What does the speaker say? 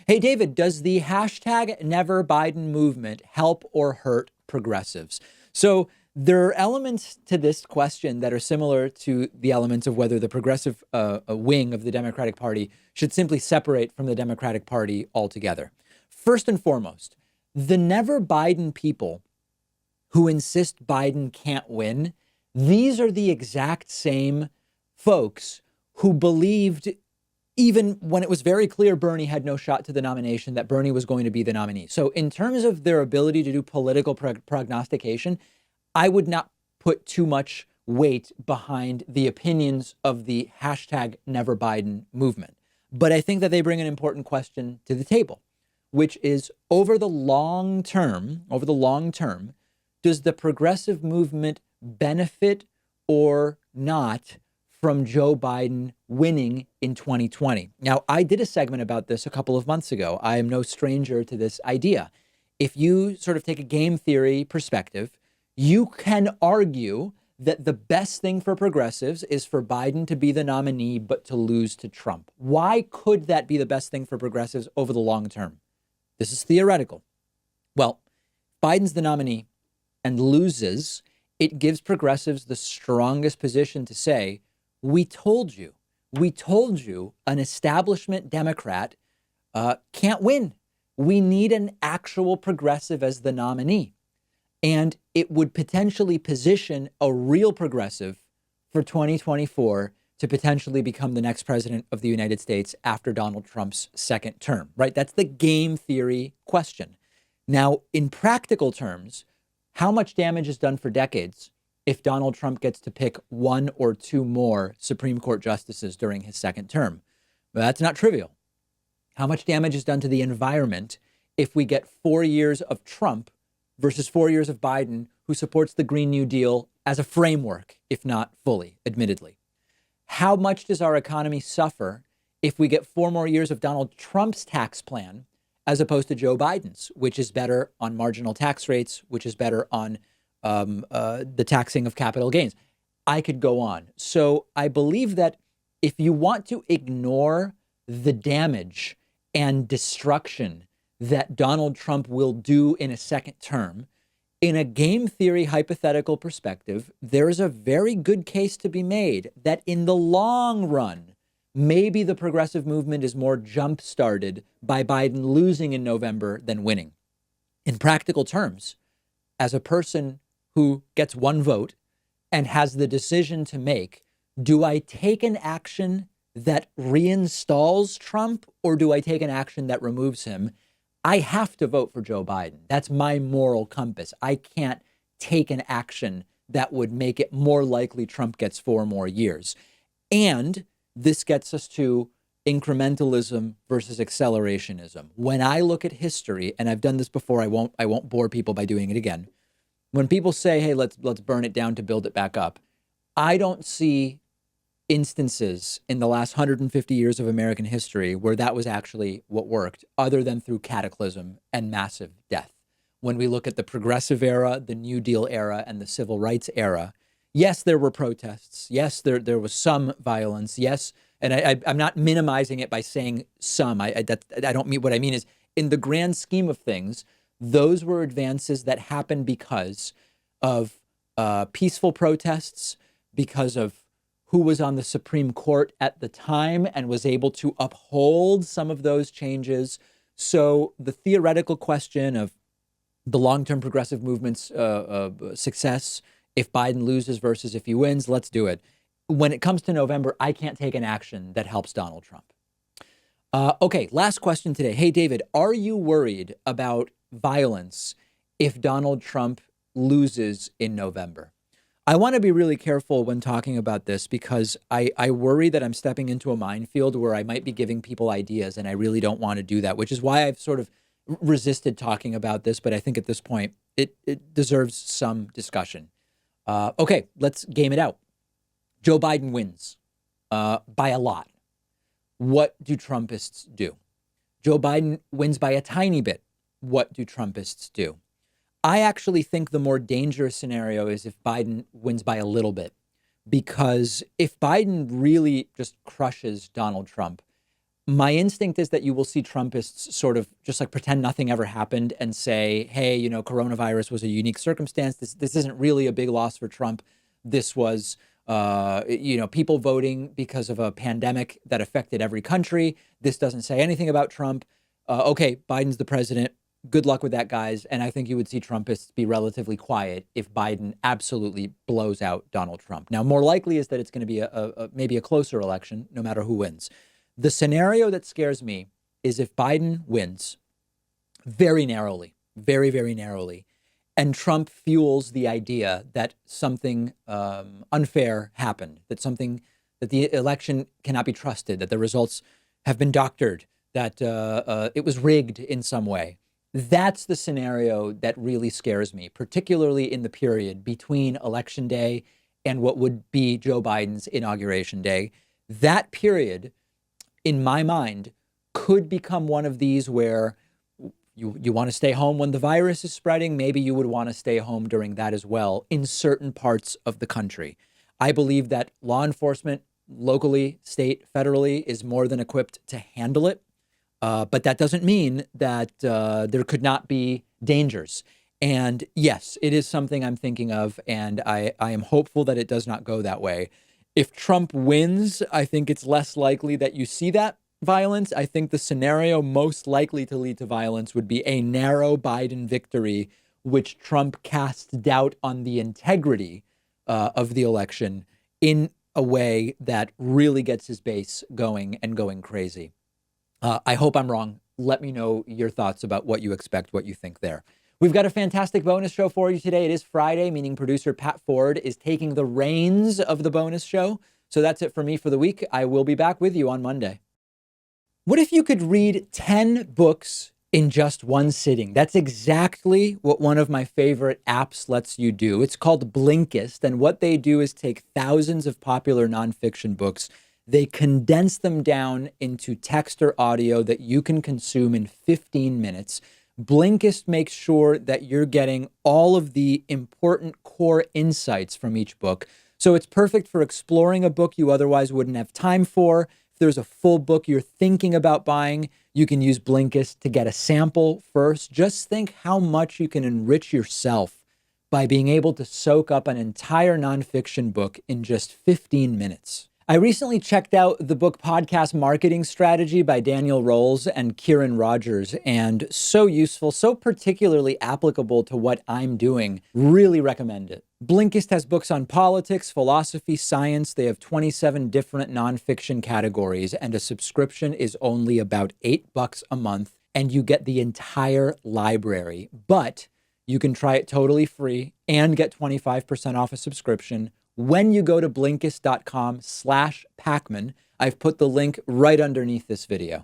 Hey, David, does the hashtag Never Biden movement help or hurt progressives? So there are elements to this question that are similar to the elements of whether the progressive wing of the Democratic Party should simply separate from the Democratic Party altogether. First and foremost, the Never Biden people who insist Biden can't win, these are the exact same folks who believed, even when it was very clear Bernie had no shot to the nomination, that Bernie was going to be the nominee. So in terms of their ability to do political prognostication, I would not put too much weight behind the opinions of the hashtag Never Biden movement. But I think that they bring an important question to the table, which is over the long term, does the progressive movement benefit or not from Joe Biden winning in 2020? Now, I did a segment about this a couple of months ago. I am no stranger to this idea. If you sort of take a game theory perspective, you can argue that the best thing for progressives is for Biden to be the nominee, but to lose to Trump. Why could that be the best thing for progressives over the long term? This is theoretical. Well, Biden's the nominee and loses, it gives progressives the strongest position to say, we told you an establishment Democrat can't win. We need an actual progressive as the nominee. And it would potentially position a real progressive for 2024 to potentially become the next president of the United States after Donald Trump's second term, right? That's the game theory question. Now, in practical terms, how much damage is done for decades if Donald Trump gets to pick one or two more Supreme Court justices during his second term? Well, that's not trivial. How much damage is done to the environment if we get 4 years of Trump versus 4 years of Biden, who supports the Green New Deal as a framework, if not fully, admittedly? How much does our economy suffer if we get 4 more years of Donald Trump's tax plan as opposed to Joe Biden's, which is better on marginal tax rates, which is better on the taxing of capital gains? I could go on. So I believe that if you want to ignore the damage and destruction that Donald Trump will do in a second term, in a game theory hypothetical perspective, there is a very good case to be made that in the long run, maybe the progressive movement is more jump-started by Biden losing in November than winning. In practical terms, as a person who gets one vote and has the decision to make, do I take an action that reinstalls Trump or do I take an action that removes him? I have to vote for Joe Biden. That's my moral compass. I can't take an action that would make it more likely Trump gets 4 more years. And this gets us to incrementalism versus accelerationism. When I look at history, and I've done this before, I won't bore people by doing it again. When people say, hey, let's burn it down to build it back up, I don't see instances in the last 150 years of American history where that was actually what worked, other than through cataclysm and massive death. When we look at the progressive era, the New Deal era, and the civil rights era, yes, there were protests. Yes, there was some violence. Yes, and I'm not minimizing it by saying some. I don't mean, what I mean is, in the grand scheme of things, those were advances that happened because of peaceful protests, because of who was on the Supreme Court at the time and was able to uphold some of those changes. So the theoretical question of the long-term progressive movement's success, if Biden loses versus if he wins, let's do it. When it comes to November, I can't take an action that helps Donald Trump. Okay, last question today. Hey, David, are you worried about violence if Donald Trump loses in November? I want to be really careful when talking about this because I worry that I'm stepping into a minefield where I might be giving people ideas, and I really don't want to do that, which is why I've sort of resisted talking about this. But I think at this point, it deserves some discussion. Okay, let's game it out. Joe Biden wins by a lot. What do Trumpists do? Joe Biden wins by a tiny bit. What do Trumpists do? I actually think the more dangerous scenario is if Biden wins by a little bit, because if Biden really just crushes Donald Trump, My instinct is that you will see Trumpists sort of just like pretend nothing ever happened and say, hey, coronavirus was a unique circumstance. This isn't really a big loss for Trump. This was, people voting because of a pandemic that affected every country. This doesn't say anything about Trump. Okay, Biden's the president. Good luck with that, guys. And I think you would see Trumpists be relatively quiet if Biden absolutely blows out Donald Trump. Now, more likely is that it's going to be maybe a closer election, no matter who wins. The scenario that scares me is if Biden wins very narrowly, very, very narrowly, and Trump fuels the idea that something unfair happened, that the election cannot be trusted, that the results have been doctored, that it was rigged in some way. That's the scenario that really scares me, particularly in the period between Election Day and what would be Joe Biden's Inauguration Day. That period, in my mind, could become one of these where you want to stay home when the virus is spreading. Maybe you would want to stay home during that as well in certain parts of the country. I believe that law enforcement locally, state, federally is more than equipped to handle it. But that doesn't mean that there could not be dangers. And yes, it is something I'm thinking of, and I am hopeful that it does not go that way. If Trump wins, I think it's less likely that you see that violence. I think the scenario most likely to lead to violence would be a narrow Biden victory, which Trump casts doubt on the integrity of the election in a way that really gets his base going and going crazy. I hope I'm wrong. Let me know your thoughts about what you expect, what you think there. We've got a fantastic bonus show for you today. It is Friday, meaning producer Pat Ford is taking the reins of the bonus show. So that's it for me for the week. I will be back with you on Monday. What if you could read 10 books in just one sitting? That's exactly what one of my favorite apps lets you do. It's called Blinkist. And what they do is take thousands of popular nonfiction books. They condense them down into text or audio that you can consume in 15 minutes. Blinkist makes sure that you're getting all of the important core insights from each book. So it's perfect for exploring a book you otherwise wouldn't have time for. If there's a full book you're thinking about buying, you can use Blinkist to get a sample first. Just think how much you can enrich yourself by being able to soak up an entire nonfiction book in just 15 minutes. I recently checked out the book Podcast Marketing Strategy by Daniel Rolls and Kieran Rogers, and so useful, so particularly applicable to what I'm doing. Really recommend it. Blinkist has books on politics, philosophy, science. They have 27 different nonfiction categories, and a subscription is only about $8 a month, and you get the entire library. But you can try it totally free and get 25% off a subscription when you go to Blinkist.com/Pakman. I've put the link right underneath this video.